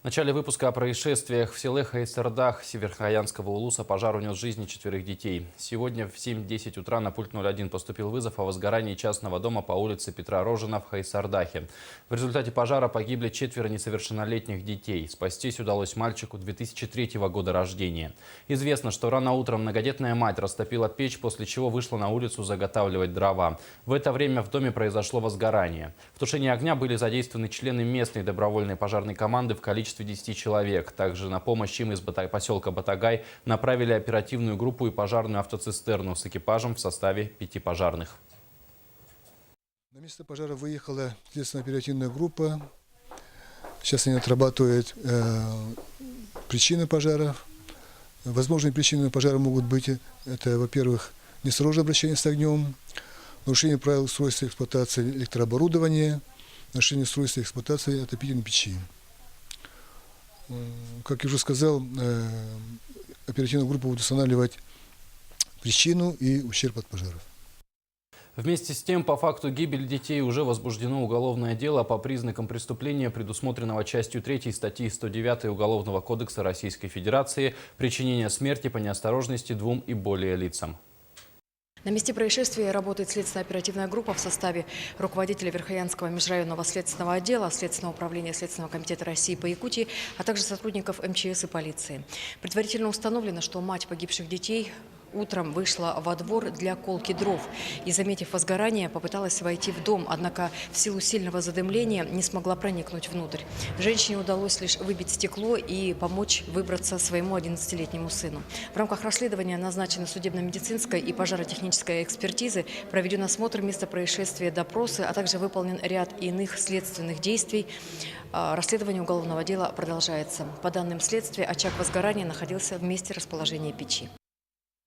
начале выпуска о происшествиях в селе Хайсардах Северхаянского улуса пожар унес жизни 4 детей. Сегодня в 7:10 утра на пульт 01 поступил вызов о возгорании частного дома по улице Петра Рожина в Хайсардахе. В результате пожара погибли 4 несовершеннолетних детей. Спастись удалось мальчику 2003 года рождения. Известно, что рано утром многодетная мать растопила печь, после чего вышла на улицу заготавливать дрова. В это время в доме произошло возгорание. В тушении огня были задействованы члены местной добровольной пожарной команды в количестве 10 человек. Также на помощь им из поселка Батагай направили оперативную группу и пожарную автоцистерну с экипажем в составе 5 пожарных. На место пожара выехала следственно-оперативная группа. Сейчас они отрабатывают причины пожара. Возможные причины пожара могут быть, это, во-первых, неосторожное обращение с огнем, нарушение правил устройства эксплуатации электрооборудования, нарушение устройства эксплуатации отопительной печи. Как я уже сказал, оперативная группа будет устанавливать причину и ущерб от пожаров. Вместе с тем, по факту гибели детей уже возбуждено уголовное дело по признакам преступления, предусмотренного частью 3 статьи 109 Уголовного кодекса Российской Федерации «Причинение смерти по неосторожности 2 и более лицам». На месте происшествия работает следственно-оперативная группа в составе руководителя Верхоянского межрайонного следственного отдела, Следственного управления Следственного комитета России по Якутии, а также сотрудников МЧС и полиции. Предварительно установлено, что мать погибших детей утром вышла во двор для колки дров и, заметив возгорание, попыталась войти в дом, однако в силу сильного задымления не смогла проникнуть внутрь. Женщине удалось лишь выбить стекло и помочь выбраться своему 11-летнему сыну. В рамках расследования назначена судебно-медицинская и пожаротехническая экспертизы, проведен осмотр места происшествия, допросы, а также выполнен ряд иных следственных действий. Расследование уголовного дела продолжается. По данным следствия, очаг возгорания находился в месте расположения печи.